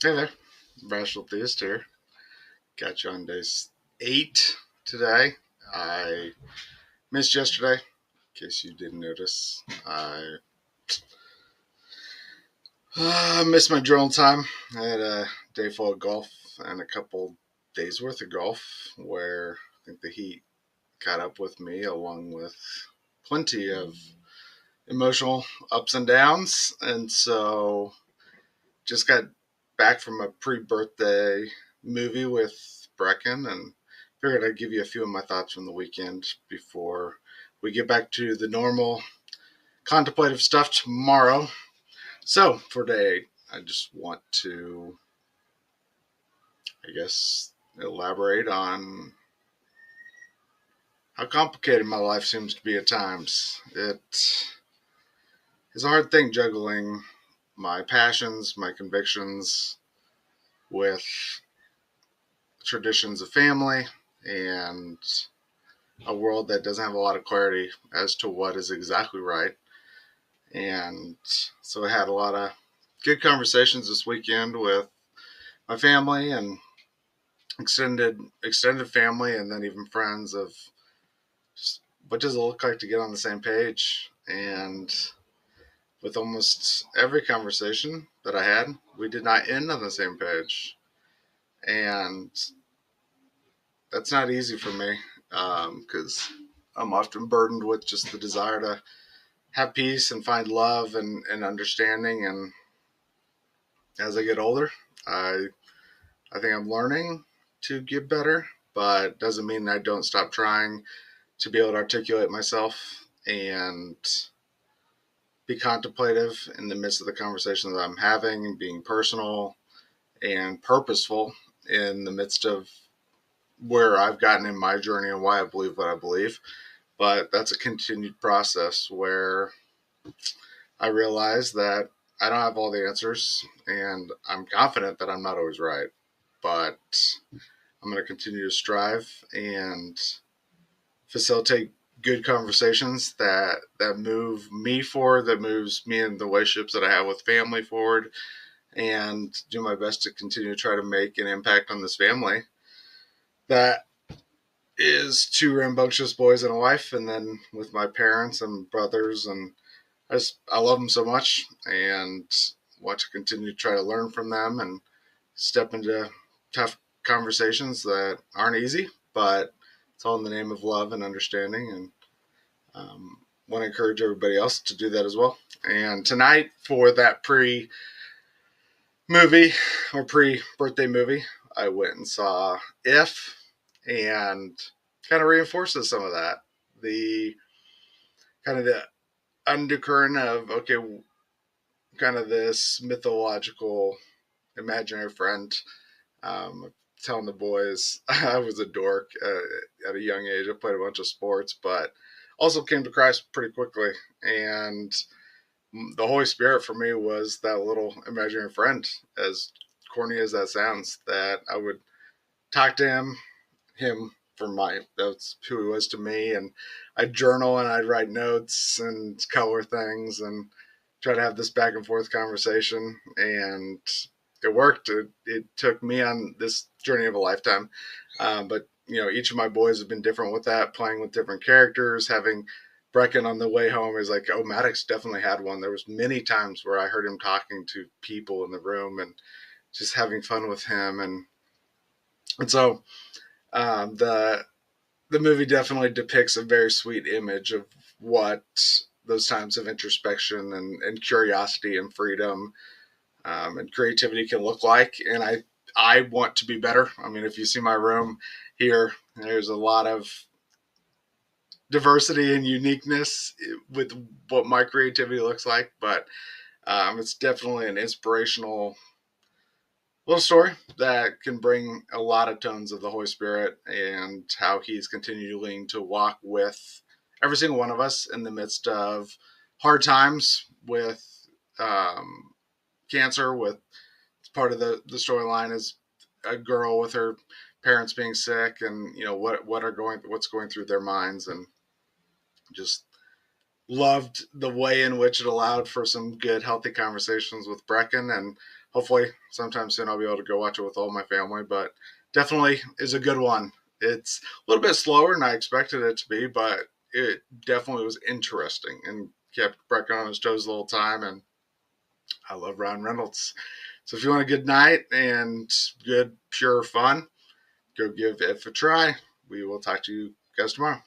Hey there, Rational Theist here. Got you on day 8 today. I missed yesterday, in case you didn't notice. I missed my journal time. I had a day full of golf and a couple days worth of golf where I think the heat caught up with me, along with plenty of emotional ups and downs. And so just got back from a pre-birthday movie with Brecken and figured I'd give you a few of my thoughts from the weekend before we get back to the normal contemplative stuff tomorrow. So for today, I just want to, I guess, elaborate on how complicated my life seems to be at times. It is a hard thing juggling my passions, my convictions with traditions of family and a world that doesn't have a lot of clarity as to what is exactly right. And so I had a lot of good conversations this weekend with my family and extended family, and then even friends, of just what does it look like to get on the same page. And with almost every conversation that I had, we did not end on the same page. And that's not easy for me because I'm often burdened with just the desire to have peace and find love and understanding. And as I get older, I I think I'm learning to get better, but doesn't mean I don't stop trying to be able to articulate myself and be contemplative in the midst of the conversation that I'm having, being personal and purposeful in the midst of where I've gotten in my journey and why I believe what I believe. But that's a continued process where I realize that I don't have all the answers, and I'm confident that I'm not always right. But I'm going to continue to strive and facilitate good conversations that move me forward, that moves me in the relationships that I have with family forward, and do my best to continue to try to make an impact on this family that is two rambunctious boys and a wife, and then with my parents and brothers. And I love them so much and want to continue to try to learn from them and step into tough conversations that aren't easy, but it's all in the name of love and understanding. And want to encourage everybody else to do that as well. And tonight, for that movie or pre birthday movie, I went and saw If, and kind of reinforces some of that. The kind of the undercurrent of, okay, kind of this mythological imaginary friend. Telling the boys I was a dork at a young age. I played a bunch of sports, but also came to Christ pretty quickly. And the Holy Spirit for me was that little imaginary friend, as corny as that sounds, that I would talk to him for that's who he was to me. And I'd journal and I'd write notes and color things and try to have this back and forth conversation. And it worked. It took me on this journey of a lifetime. But each of my boys have been different with that, playing with different characters, having Brecken on the way home is like, oh, Maddox definitely had one. There was many times where I heard him talking to people in the room and just having fun with him. And so the movie definitely depicts a very sweet image of what those times of introspection and curiosity and freedom and creativity can look like. And I want to be better. I mean, if you see my room here, there's a lot of diversity and uniqueness with what my creativity looks like, but it's definitely an inspirational little story that can bring a lot of tones of the Holy Spirit and how he's continuing to walk with every single one of us in the midst of hard times with um, cancer. With part of the storyline is a girl with her parents being sick, and what's going through their minds. And just loved the way in which it allowed for some good, healthy conversations with Brecken, and hopefully sometime soon I'll be able to go watch it with all my family. But definitely is a good one. It's a little bit slower than I expected it to be, but it definitely was interesting and kept Brecken on his toes the whole time. And I love Ryan Reynolds. So if you want a good night and good, pure fun, go give it a try. We will talk to you guys tomorrow.